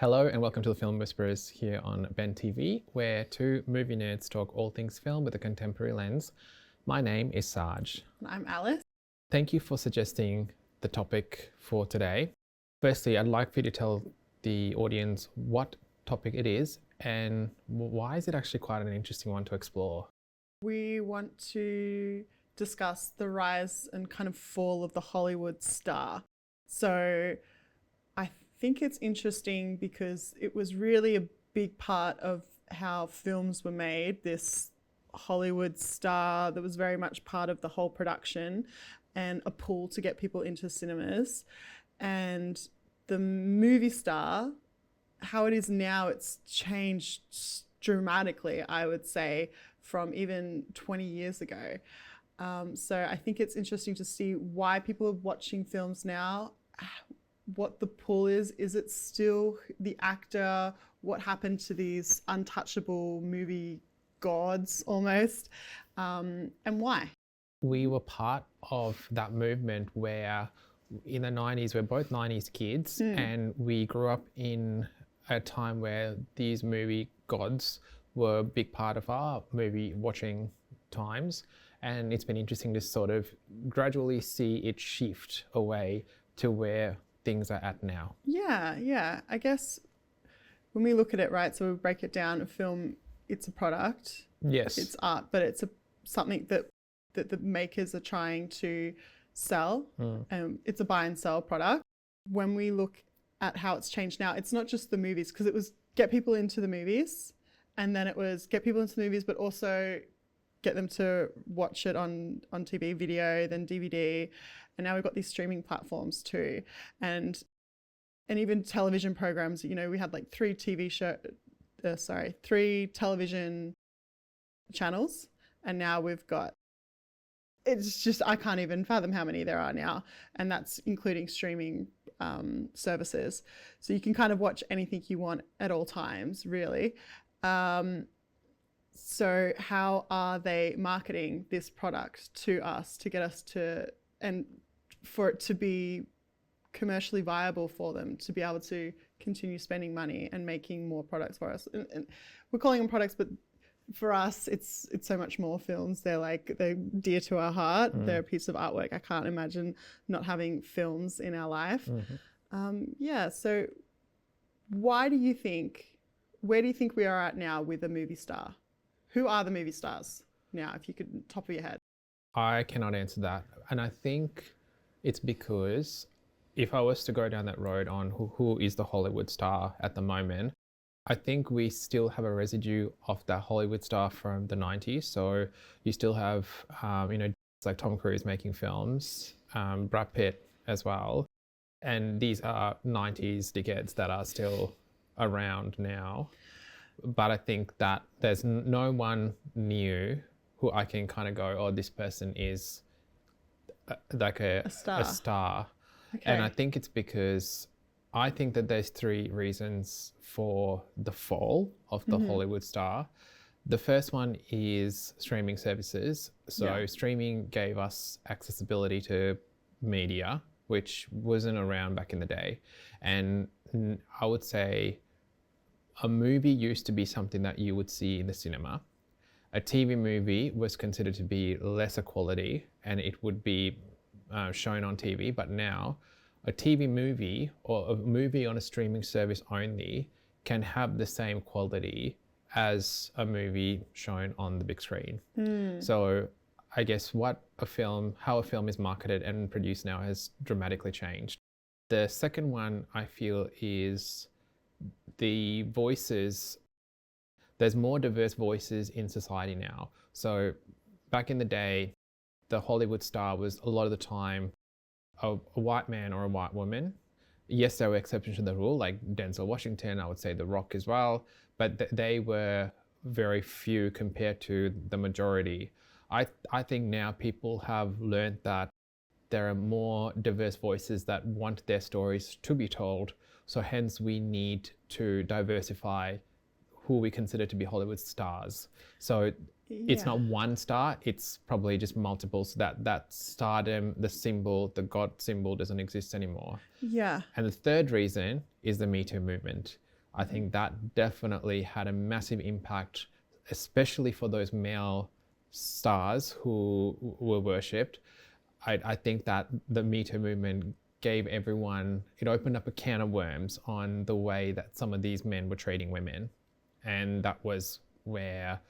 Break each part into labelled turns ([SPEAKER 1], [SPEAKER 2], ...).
[SPEAKER 1] Hello and welcome to the Film Whisperers here on Ben TV, where two movie nerds talk all things film with a contemporary lens. My name is Saj.
[SPEAKER 2] And I'm Alice.
[SPEAKER 1] Thank you for suggesting the topic for today. Firstly, I'd like for you to tell the audience what topic it is and why is it actually quite an interesting one to explore.
[SPEAKER 2] We want to discuss the rise and kind of fall of the Hollywood star. So I think it's interesting because it was really a big part of how films were made, this Hollywood star that was very much part of the whole production and a pull to get people into cinemas. And the movie star, how it is now, it's changed dramatically, I would say, from even 20 years ago. So I think it's interesting to see why people are watching films now, what the pull is. Is it still the actor? What happened to these untouchable movie gods almost? And why?
[SPEAKER 1] We were part of that movement where in the 90s, we're both 90s kids and we grew up in a time where these movie gods were a big part of our movie watching times. And it's been interesting to sort of gradually see it shift away to where things are at now.
[SPEAKER 2] Yeah. I guess when we look at it, right, so we break it down, a film, it's a product.
[SPEAKER 1] Yes.
[SPEAKER 2] It's art, but it's something that the makers are trying to sell. It's a buy and sell product. When we look at how it's changed now, it's not just the movies, because it was get people into the movies, and then it was get people into the movies, but also get them to watch it on TV, video, then DVD. And now we've got these streaming platforms too. And even television programs, you know, we had like three television channels. And now we've got, it's just, I can't even fathom how many there are now. And that's including streaming services. So you can kind of watch anything you want at all times, really. So how are they marketing this product to us to get us to, and for it to be commercially viable for them to be able to continue spending money and making more products for us? And we're calling them products, but for us, it's so much more. Films, they're dear to our heart. They're a piece of artwork. I can't imagine not having films in our life. So where do you think we are at now with a movie star? Who are the movie stars now, if you could, top of your head?
[SPEAKER 1] I cannot answer that. And I think it's because if I was to go down that road on who is the Hollywood star at the moment, I think we still have a residue of that Hollywood star from the 90s. So you still have, like Tom Cruise making films, Brad Pitt as well. And these are 90s dickheads that are still around now. But I think that there's no one new who I can kind of go, oh, this person is like a star. Okay. And I think it's because I think that there's three reasons for the fall of the Hollywood star. The first one is streaming services. So streaming gave us accessibility to media, which wasn't around back in the day. And I would say a movie used to be something that you would see in the cinema. A TV movie was considered to be lesser quality and it would be shown on TV. But now a TV movie or a movie on a streaming service only can have the same quality as a movie shown on the big screen. So I guess how a film is marketed and produced now has dramatically changed. The second one I feel is the voices. There's more diverse voices in society now. So back in the day, the Hollywood star was a lot of the time a white man or a white woman. Yes, there were exceptions to the rule, like Denzel Washington, I would say The Rock as well, but they were very few compared to the majority. I think now people have learned that there are more diverse voices that want their stories to be told. So hence we need to diversify who we consider to be Hollywood stars. So it's not one star, it's probably just multiple, so that stardom, the symbol, the God symbol doesn't exist anymore.
[SPEAKER 2] Yeah.
[SPEAKER 1] And the third reason is the Me Too movement. I think that definitely had a massive impact, especially for those male stars who were worshipped. I think that the Me Too movement gave everyone, it opened up a can of worms on the way that some of these men were treating women. And that was where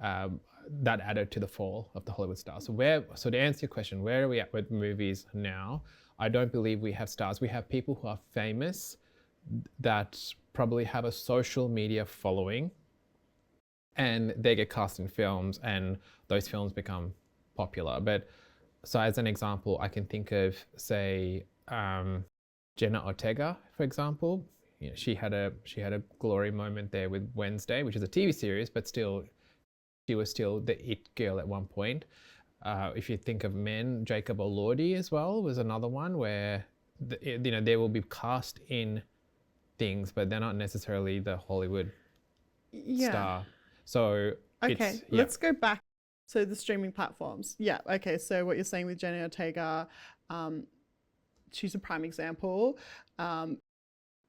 [SPEAKER 1] that added to the fall of the Hollywood stars. So to answer your question, where are we at with movies now? I don't believe we have stars. We have people who are famous that probably have a social media following, and they get cast in films and those films become popular. But so as an example, I can think of, say, Jenna Ortega, for example. You know, she had a glory moment there with Wednesday, which is a TV series, but still, she was still the it girl at one point. If you think of men, Jacob Elordi as well was another one where they will be cast in things, but they're not necessarily the Hollywood star. So
[SPEAKER 2] okay, let's go back to the streaming platforms. Yeah, okay. So what you're saying with Jenna Ortega, she's a prime example.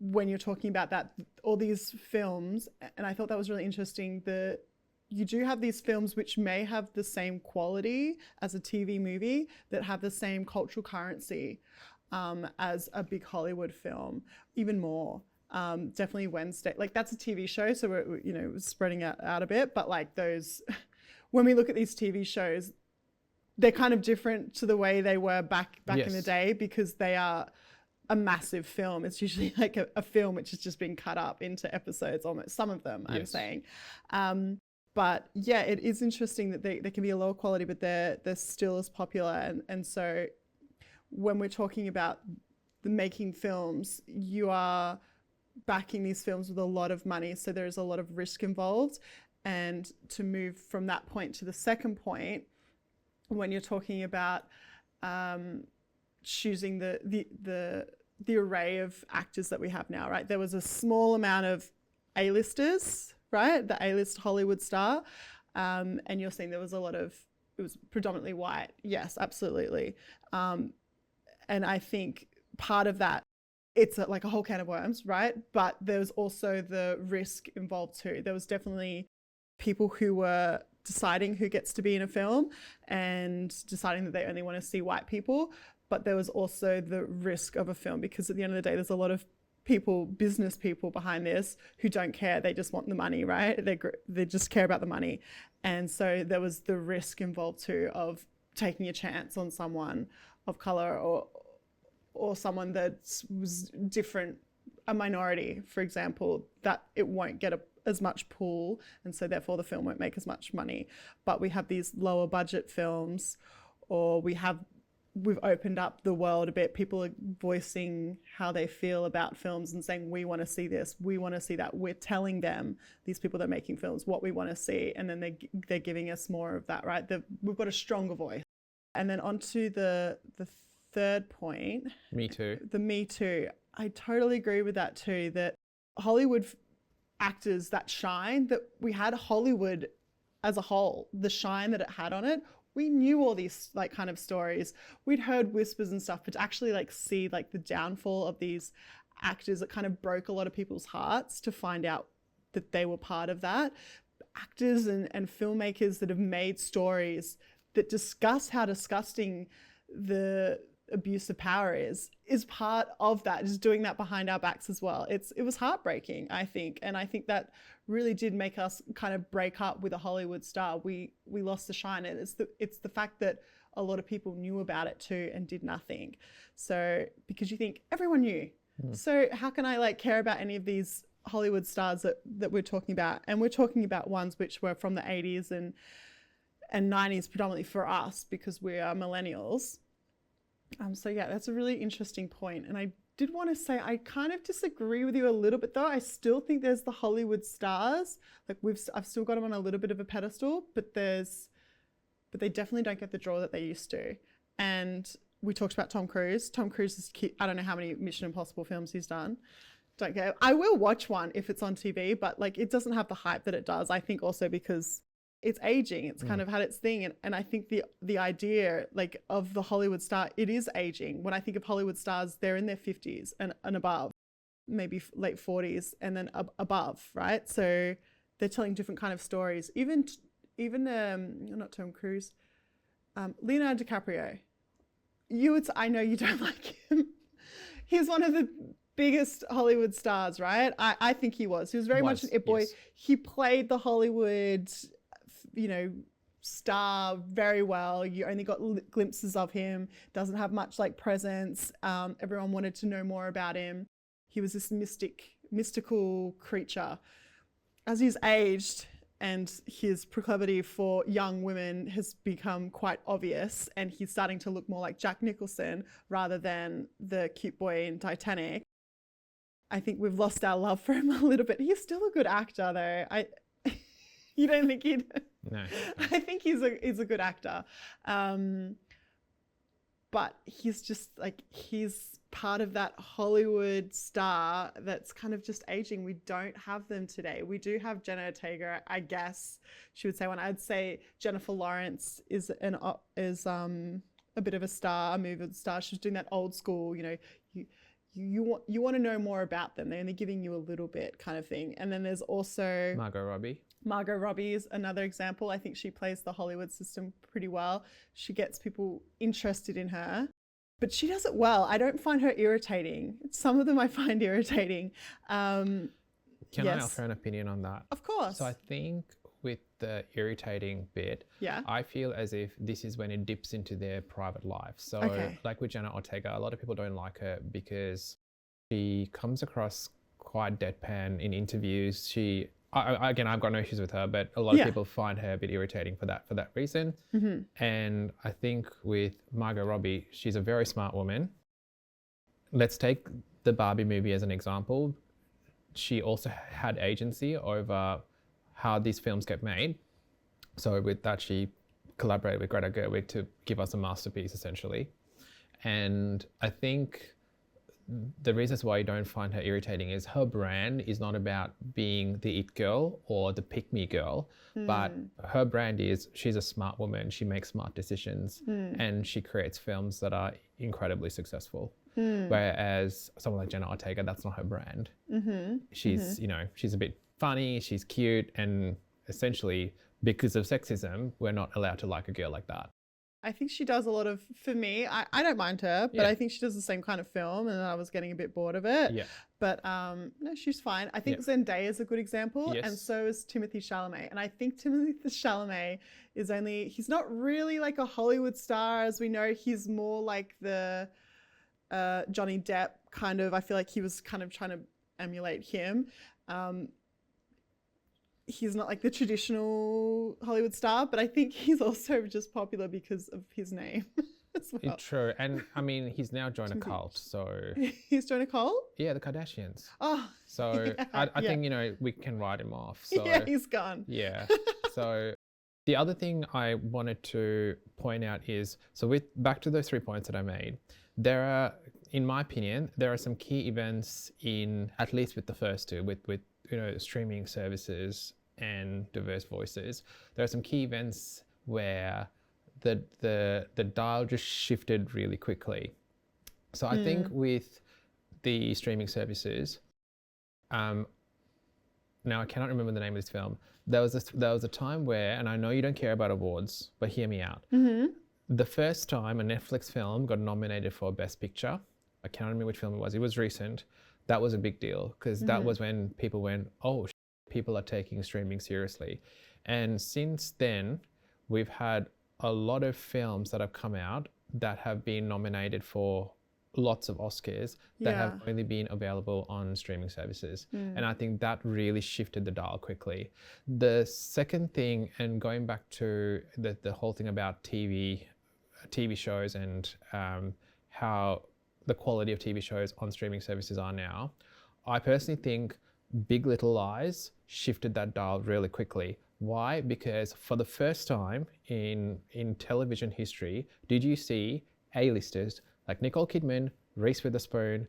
[SPEAKER 2] When you're talking about that, all these films, and I thought that was really interesting, that you do have these films which may have the same quality as a TV movie, that have the same cultural currency as a big Hollywood film, even more. Definitely Wednesday, like that's a TV show, so we're spreading out a bit, but like those, when we look at these TV shows, they're kind of different to the way they were back in the day, because they are a massive film. It's usually like a film which has just been cut up into episodes, almost, some of them, I'm saying. But yeah, it is interesting that they can be a lower quality, but they're still as popular. And so when we're talking about the making films, you are backing these films with a lot of money, so there's a lot of risk involved. And to move from that point to the second point, when you're talking about choosing the array of actors that we have now, right? There was a small amount of A-listers, right? The A-list Hollywood star, and you're saying there was a lot of, it was predominantly white. Yes, absolutely. And I think part of that, it's like a whole can of worms, right? But there's also the risk involved too. There was definitely people who were deciding who gets to be in a film and deciding that they only want to see white people. But there was also the risk of a film, because at the end of the day, there's a lot of people, business people behind this, who don't care. They just want the money, right? They just care about the money. And so there was the risk involved too of taking a chance on someone of color or someone that was different, a minority, for example, that it won't get as much pull, and so therefore the film won't make as much money. But we have these lower budget films, or we've opened up the world a bit. People are voicing how they feel about films and saying, we want to see this, we want to see that. We're telling them, these people that are making films, what we want to see, and then they're giving us more of that, right? We've got a stronger voice. And then onto the third point.
[SPEAKER 1] Me Too.
[SPEAKER 2] The Me Too. I totally agree with that too, that Hollywood actors that shine, that we had Hollywood as a whole, the shine that it had on it. We knew all these like kind of stories. We'd heard whispers and stuff, but to actually like see like the downfall of these actors, it kind of broke a lot of people's hearts to find out that they were part of that. Actors and filmmakers that have made stories that discuss how disgusting the abuse of power is part of that, just doing that behind our backs as well. It was heartbreaking, I think. And I think that really did make us kind of break up with a Hollywood star. We lost the shine. And it's the fact that a lot of people knew about it too and did nothing. So because you think everyone knew. So how can I like care about any of these Hollywood stars that we're talking about? And we're talking about ones which were from the 80s and 90s predominantly for us, because we are millennials. So yeah, that's a really interesting point. And I did want to say, I kind of disagree with you a little bit though. I still think there's the Hollywood stars. Like I've still got them on a little bit of a pedestal, but they definitely don't get the draw that they used to. And we talked about Tom Cruise. Tom Cruise is I don't know how many Mission Impossible films he's done. Don't care. I will watch one if it's on TV, but like it doesn't have the hype that it does. I think also because it's aging. It's kind of had its thing. And I think the idea like of the Hollywood star, it is aging. When I think of Hollywood stars, they're in their 50s and above. maybe late 40s and then above, right? So they're telling different kind of stories. Even not Tom Cruise, Leonardo DiCaprio. I know you don't like him. He's one of the biggest Hollywood stars, right? I think he was. He was very much an it boy.
[SPEAKER 1] Yes.
[SPEAKER 2] He played the Hollywood, star very well. You only got glimpses of him. Doesn't have much like presence. Everyone wanted to know more about him. He was this mystical creature. As he's aged and his proclivity for young women has become quite obvious, and he's starting to look more like Jack Nicholson rather than the cute boy in Titanic, I think we've lost our love for him a little bit. He's still a good actor though. You don't think he'd?
[SPEAKER 1] No.
[SPEAKER 2] I think he's a good actor. But he's just like, he's part of that Hollywood star that's kind of just aging. We don't have them today. We do have Jenna Ortega, I guess she would say one. I'd say Jennifer Lawrence is a bit of a star, a movie star. She's doing that old school, you want to know more about them. They're only giving you a little bit kind of thing. And then there's also
[SPEAKER 1] Margot Robbie.
[SPEAKER 2] Margot Robbie is another example. I think she plays the Hollywood system pretty well. She gets people interested in her, but she does it well. I don't find her irritating. Some of them I find irritating.
[SPEAKER 1] Can I offer an opinion on that?
[SPEAKER 2] Of course.
[SPEAKER 1] So I think with the irritating bit, I feel as if this is when it dips into their private life. So like with Jenna Ortega, a lot of people don't like her because she comes across quite deadpan in interviews. Again, I've got no issues with her, but a lot of people find her a bit irritating for that reason. And I think with Margot Robbie, she's a very smart woman. Let's take the Barbie movie as an example. She also had agency over how these films get made. So with that, she collaborated with Greta Gerwig to give us a masterpiece, essentially. And I think the reasons why you don't find her irritating is her brand is not about being the it girl or the pick-me girl, but her brand is she's a smart woman, she makes smart decisions, and she creates films that are incredibly successful. Whereas someone like Jenna Ortega, that's not her brand. She's, she's a bit funny, she's cute, and essentially because of sexism, we're not allowed to like a girl like that.
[SPEAKER 2] I think she does a lot of, for me, I don't mind her, but I think she does the same kind of film and I was getting a bit bored of it. But no, she's fine. I think Zendaya is a good example, and so is Timothée Chalamet. And I think Timothée Chalamet he's not really like a Hollywood star as we know. He's more like the Johnny Depp kind of. I feel like he was kind of trying to emulate him. He's not like the traditional Hollywood star, but I think he's also just popular because of his name as well.
[SPEAKER 1] True. And I mean, he's now joined a cult, so...
[SPEAKER 2] He's joined a cult?
[SPEAKER 1] Yeah, the Kardashians.
[SPEAKER 2] Oh.
[SPEAKER 1] So I think, we can write him off. So,
[SPEAKER 2] yeah, he's gone.
[SPEAKER 1] Yeah. So the other thing I wanted to point out is, back to those 3 points that I made, there are, in my opinion, there are some key events at least with the first two, with streaming services and diverse voices. There are some key events where the dial just shifted really quickly. So I think with the streaming services, now I cannot remember the name of this film. There was a time where, and I know you don't care about awards, but hear me out. The first time a Netflix film got nominated for Best Picture, I can't remember which film it was. It was recent. That was a big deal because that was when people went, oh, people are taking streaming seriously. And since then, we've had a lot of films that have come out that have been nominated for lots of Oscars that have only been available on streaming services. And I think that really shifted the dial quickly. The second thing, and going back to the whole thing about TV shows and how the quality of TV shows on streaming services are now, I personally think Big Little Lies shifted that dial really quickly. Why? Because for the first time in television history, did you see A-listers like Nicole Kidman, Reese Witherspoon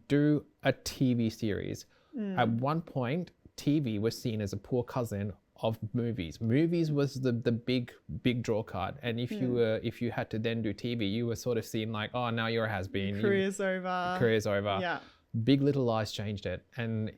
[SPEAKER 1] do a TV series? At one point, TV was seen as a poor cousin of movies. Movies was the big draw card, and if you had to then do TV, you were sort of seen like, oh, now you're a has-been.
[SPEAKER 2] Career's over.
[SPEAKER 1] Career's over.
[SPEAKER 2] Yeah.
[SPEAKER 1] Big Little Lies changed it, and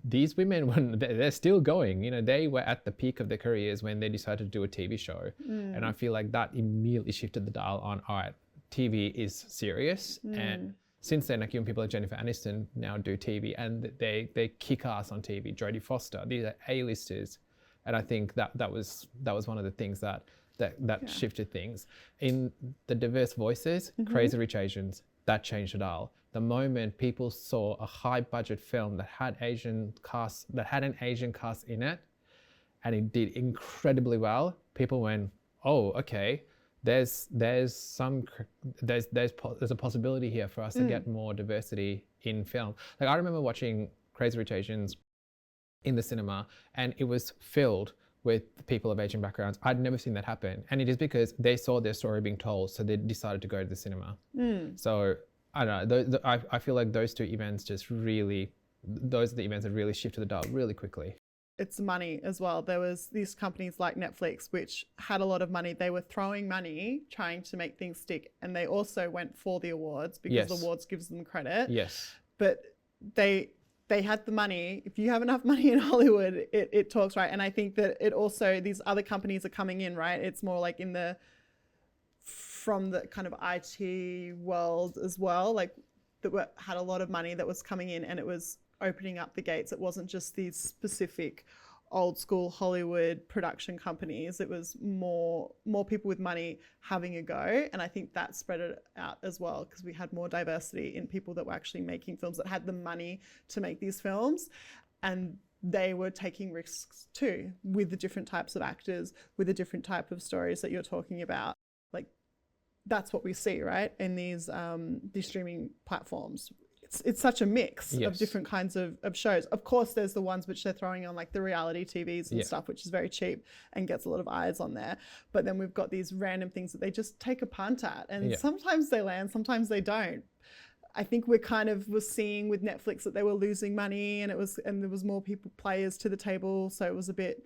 [SPEAKER 1] these women, when they're still going, they were at the peak of their careers when they decided to do a TV show. And I feel like that immediately shifted the dial on, all right, TV is serious. And since then, like even people like Jennifer Aniston now do TV, and they kick ass on TV. Jodie Foster, these are A-listers, and I think that was one of the things that shifted things. In the diverse voices, Crazy Rich Asians, that changed it all. The moment people saw a high budget film that had an Asian cast in it, and it did incredibly well, people went, oh, okay, there's a possibility here for us to get more diversity in film. Like I remember watching Crazy Rich Asians in the cinema, and it was filled with people of Asian backgrounds. I'd never seen that happen. And it is because they saw their story being told, so they decided to go to the cinema. So I don't know, I feel like those two events those are the events that really shifted the dial really quickly.
[SPEAKER 2] It's money as well. There was these companies like Netflix, which had a lot of money. They were throwing money, trying to make things stick. And they also went for the awards because the awards gives them credit.
[SPEAKER 1] Yes.
[SPEAKER 2] But they had the money. If you have enough money in Hollywood, it talks, right? And I think that it also, these other companies are coming in, right? It's more like from the kind of IT world as well, like that had a lot of money that was coming in, and it was opening up the gates. It wasn't just these specific old school Hollywood production companies. It was more people with money having a go. And I think that spread it out as well, because we had more diversity in people that were actually making films, that had the money to make these films. And they were taking risks too with the different types of actors, with the different type of stories that you're talking about. Like that's what we see, right? In these streaming platforms. It's such a mix of different kinds of shows. Of course, there's the ones which they're throwing on, like the reality TVs and stuff, which is very cheap and gets a lot of eyes on there. But then we've got these random things that they just take a punt at. And sometimes they land, sometimes they don't. I think we're kind of was seeing with Netflix that they were losing money, and there was more players to the table. So it's a bit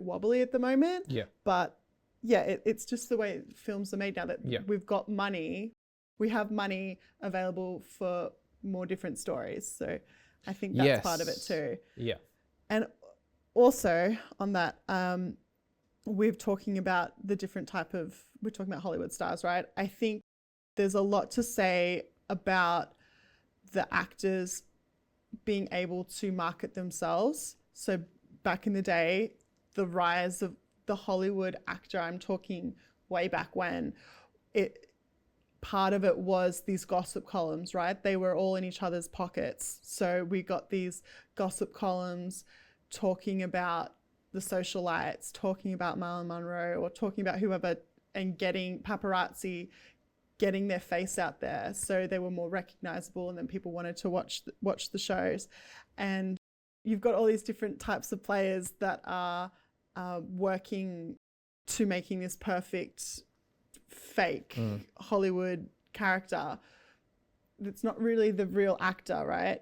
[SPEAKER 2] wobbly at the moment.
[SPEAKER 1] Yeah.
[SPEAKER 2] But yeah, it's just the way films are made now, that we've got money. We have money available for more different stories. So I think that's part of it too.
[SPEAKER 1] Yeah.
[SPEAKER 2] And also on that, we're talking about Hollywood stars, right? I think there's a lot to say about the actors being able to market themselves. So back in the day, the rise of the Hollywood actor, I'm talking way back when, part of it was these gossip columns, right? They were all in each other's pockets. So we got these gossip columns talking about the socialites, talking about Marilyn Monroe, or talking about whoever, and getting paparazzi, getting their face out there. So they were more recognizable, and then people wanted to watch the shows. And you've got all these different types of players that are working to making this perfect fake Hollywood character. It's not really the real actor, right?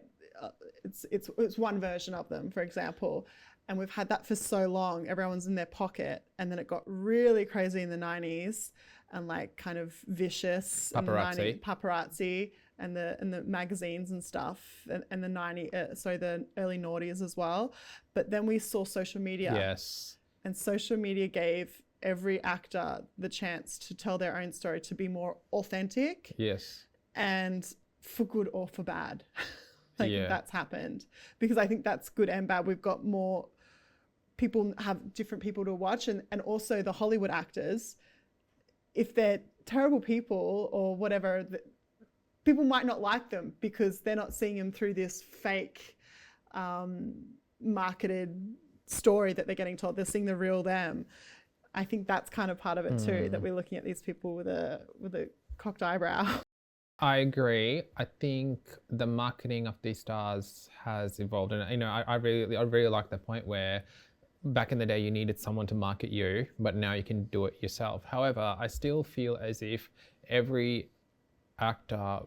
[SPEAKER 2] It's one version of them, for example. And we've had that for so long. Everyone's in their pocket. And then it got really crazy in the 90s, and like kind of vicious. Paparazzi and the magazines and stuff, and the early noughties as well. But then we saw social media.
[SPEAKER 1] Yes. And
[SPEAKER 2] social media gave every actor the chance to tell their own story, to be more authentic.
[SPEAKER 1] Yes.
[SPEAKER 2] And for good or for bad. That's happened, because I think that's good and bad. We've got more people, have different people to watch, and also the Hollywood actors, if they're terrible people or whatever, people might not like them because they're not seeing them through this fake marketed story that they're getting told. They're seeing the real them. I think that's kind of part of it too, that we're looking at these people with a cocked eyebrow.
[SPEAKER 1] I agree. I think the marketing of these stars has evolved, and I really like the point where back in the day you needed someone to market you, but now you can do it yourself. However, I still feel as if every actor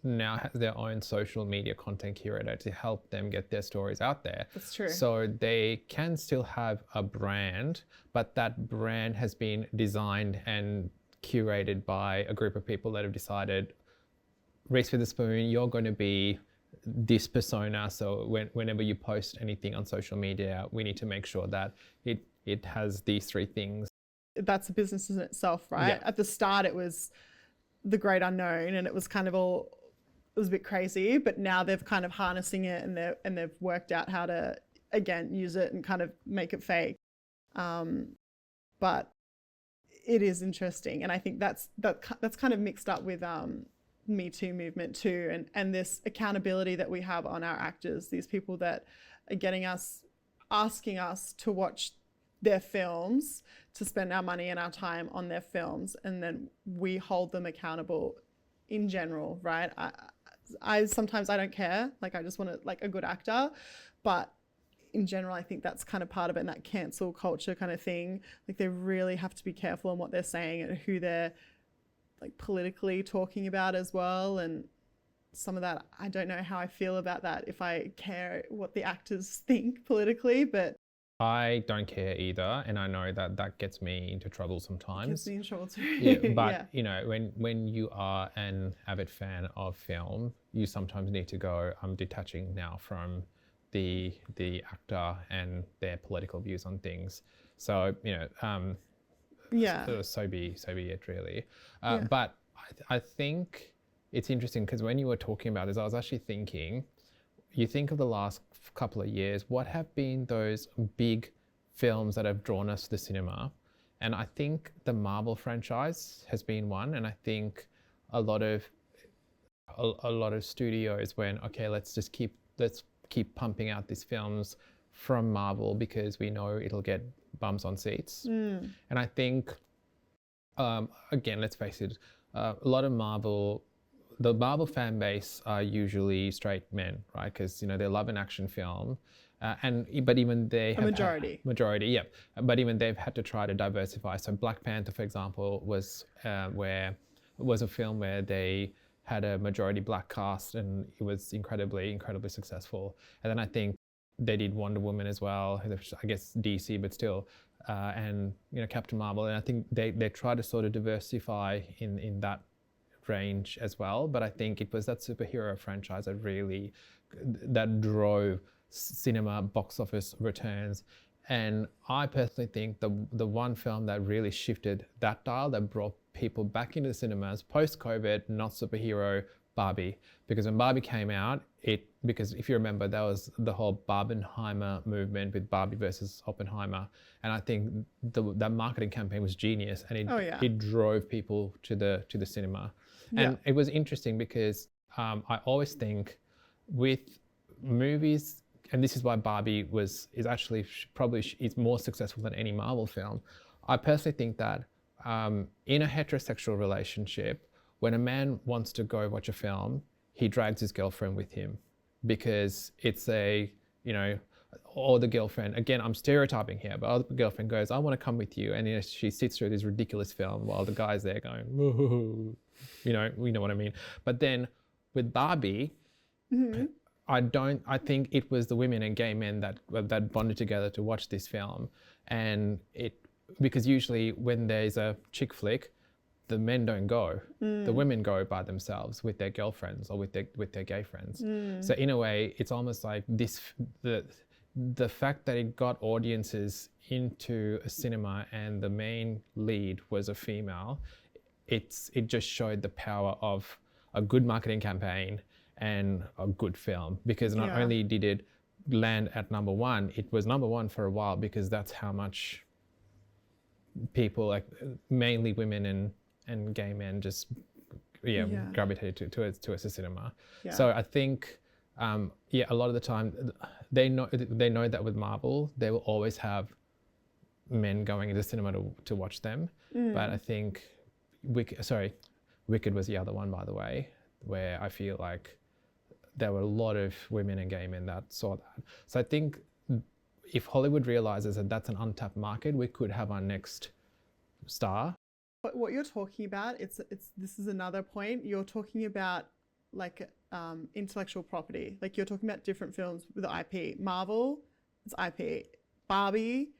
[SPEAKER 1] now has their own social media content curator to help them get their stories out there.
[SPEAKER 2] That's true.
[SPEAKER 1] So they can still have a brand, but that brand has been designed and curated by a group of people that have decided, Reese Witherspoon, you're going to be this persona. So whenever you post anything on social media, we need to make sure that it has these three things.
[SPEAKER 2] That's a business in itself, right?
[SPEAKER 1] Yeah.
[SPEAKER 2] At the start, it was the great unknown, and it was kind of all, it was a bit crazy, but now they've kind of harnessing it, and they've worked out how to, again, use it and kind of make it fake. But it is interesting, and I think that's kind of mixed up with Me Too movement too, and this accountability that we have on our actors, these people that are asking us to watch their films, to spend our money and our time on their films, and then we hold them accountable in general, right? I sometimes I don't care, like I just want to, like, a good actor, but in general, I think that's kind of part of it, and that cancel culture kind of thing. Like, they really have to be careful on what they're saying and who they're, like, politically talking about as well. And some of that, I don't know how I feel about that, if I care what the actors think politically, but
[SPEAKER 1] I don't care either, and I know that that gets me into trouble sometimes.
[SPEAKER 2] gets me in trouble too.
[SPEAKER 1] Yeah, but you know, when you are an avid fan of film, you sometimes need to go, I'm detaching now from the actor and their political views on things. So you know, so be it, really. But I think it's interesting because when you were talking about this, I was actually thinking, you think of the last couple of years, what have been those big films that have drawn us to the cinema? And I think the Marvel franchise has been one, and I think a lot of studios went, okay, let's keep pumping out these films from Marvel because we know it'll get bums on seats. And I think, again, let's face it, a lot of the Marvel fan base are usually straight men, right? Because, you know, they love an action film. But even they have majority, yeah. But even they've had to try to diversify. So Black Panther, for example, was a film where they had a majority black cast, and it was incredibly successful. And then I think they did Wonder Woman as well, I guess DC, but still, and you know, Captain Marvel. And I think they try to sort of diversify in that range as well. But I think it was that superhero franchise that drove cinema box office returns. And I personally think the one film that really shifted that dial, that brought people back into the cinemas post-COVID, not superhero, Barbie. Because when Barbie came out, because if you remember, that was the whole Barbenheimer movement with Barbie versus Oppenheimer. And I think that marketing campaign was genius, and it drove people to the cinema. And it was interesting because I always think with movies, and this is why Barbie is actually probably more successful than any Marvel film. I personally think that in a heterosexual relationship, when a man wants to go watch a film, he drags his girlfriend with him, because it's or the girlfriend, again, I'm stereotyping here, but the girlfriend goes, I want to come with you. And you know, she sits through this ridiculous film while the guy's there going, woo-hoo-hoo. You know, we know what I mean. But then with Barbie, I think it was the women and gay men that bonded together to watch this film. And because usually when there's a chick flick, the men don't go. The women go by themselves with their girlfriends or with their gay friends. So in a way, it's almost like the fact that it got audiences into a cinema and the main lead was a female, it just showed the power of a good marketing campaign and a good film. Because not only did it land at number one, it was number one for a while, because that's how much people, like mainly women and gay men, just gravitated towards the cinema. So I think a lot of the time they know that with Marvel they will always have men going into cinema to watch them. But I think Wicked was the other one, by the way, where I feel like there were a lot of women and gay men that saw that. So I think if Hollywood realizes that that's an untapped market, we could have our next star.
[SPEAKER 2] But what you're talking about, this is another point. You're talking about like intellectual property. Like, you're talking about different films with IP. Marvel, it's IP. Barbie,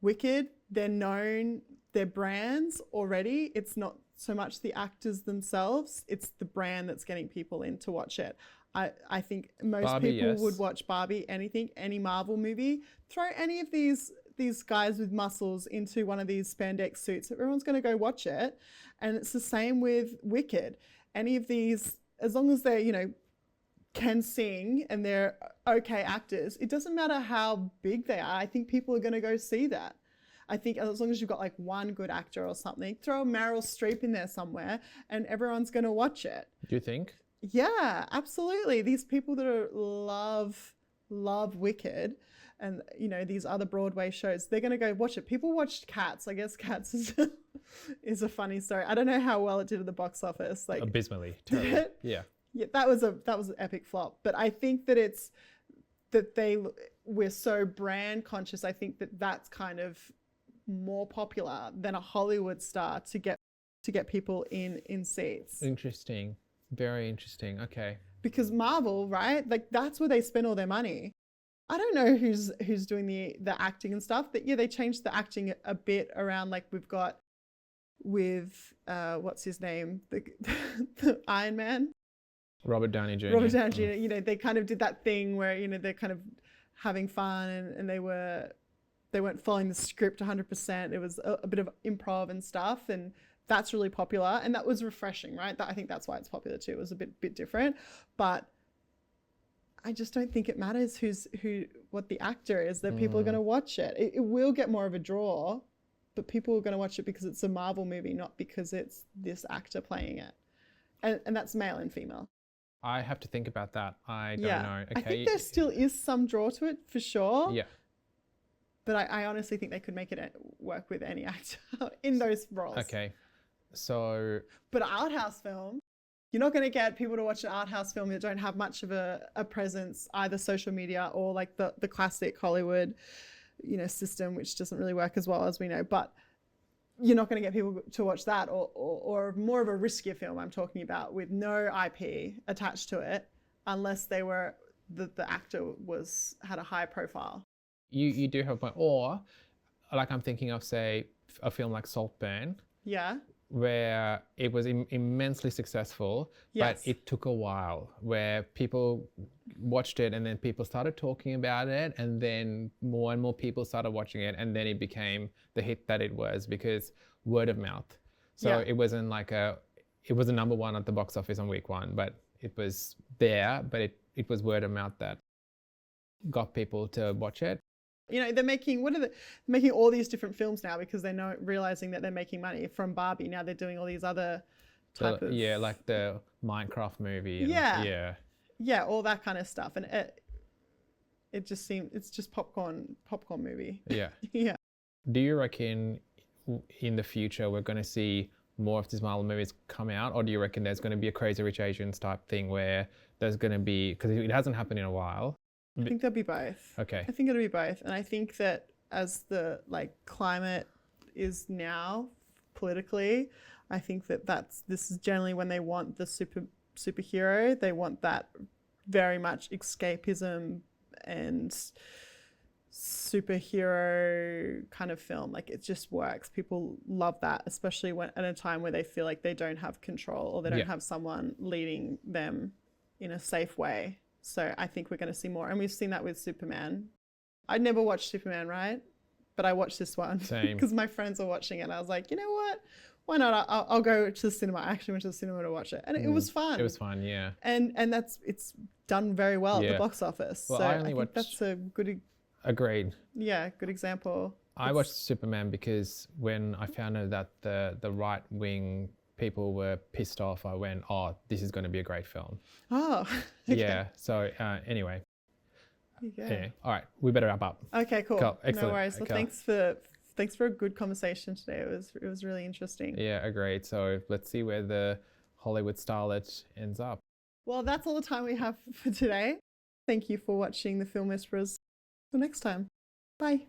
[SPEAKER 2] Wicked, they're known, they're brands already. It's not so much the actors themselves, it's the brand that's getting people in to watch it. I think most
[SPEAKER 1] Barbie,
[SPEAKER 2] people
[SPEAKER 1] yes.
[SPEAKER 2] would watch Barbie, anything, any Marvel movie. Throw any of these guys with muscles into one of these spandex suits. Everyone's going to go watch it. And it's the same with Wicked. Any of these, as long as they, can sing and they're okay actors, it doesn't matter how big they are. I think people are going to go see that. I think as long as you've got like one good actor or something, throw Meryl Streep in there somewhere and everyone's going to watch it.
[SPEAKER 1] Do you think?
[SPEAKER 2] Yeah, absolutely. These people that love Wicked and, these other Broadway shows, they're going to go watch it. People watched Cats. I guess Cats is a funny story. I don't know how well it did at the box office. Like
[SPEAKER 1] Abysmally. Terrible. Yeah.
[SPEAKER 2] Yeah, that was an epic flop. But I think that we're so brand conscious. I think that that's kind of more popular than a Hollywood star to get people in seats.
[SPEAKER 1] Interesting. Very interesting. Okay.
[SPEAKER 2] Because Marvel, right? Like that's where they spend all their money. I don't know who's doing the acting and stuff, but yeah, they changed the acting a bit around. Like we've got with what's his name, the Iron Man,
[SPEAKER 1] Robert Downey Jr.
[SPEAKER 2] Robert Downey Jr. They kind of did that thing where they're kind of having fun and they weren't following the script 100%. It was a bit of improv and stuff, and that's really popular, and that was refreshing, right? I think that's why it's popular too. It was a bit different, but I just don't think it matters what the actor is. That people are going to watch it. It will get more of a draw, but people are going to watch it because it's a Marvel movie, not because it's this actor playing it, and that's male and female.
[SPEAKER 1] I have to think about that. I don't know. Okay.
[SPEAKER 2] I think there still is some draw to it for sure.
[SPEAKER 1] Yeah.
[SPEAKER 2] But I honestly think they could make it work with any actor in those roles.
[SPEAKER 1] Okay. So.
[SPEAKER 2] But an art house film, you're not going to get people to watch an art house film that don't have much of a presence, either social media or like the classic Hollywood, system, which doesn't really work as well as we know. But you're not going to get people to watch that or more of a riskier film I'm talking about with no IP attached to it, unless they were the actor had a high profile.
[SPEAKER 1] You do have a point. Or like I'm thinking of, say, a film like Saltburn.
[SPEAKER 2] Yeah.
[SPEAKER 1] Where it was immensely successful,
[SPEAKER 2] yes.
[SPEAKER 1] But it took a while, where people watched it and then people started talking about it, and then more and more people started watching it, and then it became the hit that it was because word of mouth. So it wasn't like it was a number one at the box office on week one, but it was there, but it was word of mouth that got people to watch it.
[SPEAKER 2] They're making making all these different films now because they're realizing that they're making money from Barbie. Now they're doing all these other type of
[SPEAKER 1] like the Minecraft movie.
[SPEAKER 2] Yeah, all that kind of stuff, and it just seems it's just popcorn movie.
[SPEAKER 1] Yeah.
[SPEAKER 2] Yeah.
[SPEAKER 1] Do you reckon in the future we're going to see more of these Marvel movies come out, or do you reckon there's going to be a Crazy Rich Asians type thing where there's going to be, because it hasn't happened in a while?
[SPEAKER 2] I think there'll be both.
[SPEAKER 1] Okay.
[SPEAKER 2] I think it'll be both. And I think that as the climate is now politically, I think that this is generally when they want the superhero. They want that very much escapism and superhero kind of film. Like it just works. People love that, especially at a time where they feel like they don't have control or they don't have someone leading them in a safe way. So I think we're going to see more. And we've seen that with Superman. I'd never watched Superman, right? But I watched this one because my friends were watching it. And I was like, you know what? Why not? I'll go to the cinema. I actually went to the cinema to watch it. And it was fun.
[SPEAKER 1] It was fun, yeah.
[SPEAKER 2] And it's done very well at the box office.
[SPEAKER 1] Well,
[SPEAKER 2] so
[SPEAKER 1] I
[SPEAKER 2] think that's a good...
[SPEAKER 1] Agreed.
[SPEAKER 2] Yeah, good example.
[SPEAKER 1] I watched Superman because when I found out that the right-wing people were pissed off, I went, oh, this is going to be a great film.
[SPEAKER 2] Oh, okay.
[SPEAKER 1] Yeah. So anyway.
[SPEAKER 2] Yeah.
[SPEAKER 1] All right. We better wrap up.
[SPEAKER 2] Okay, cool.
[SPEAKER 1] Excellent.
[SPEAKER 2] No worries. Well, thanks for a good conversation today. It was really interesting.
[SPEAKER 1] Yeah, agreed. So let's see where the Hollywood starlet ends up.
[SPEAKER 2] Well, that's all the time we have for today. Thank you for watching The Film Whisperers. Till next time. Bye.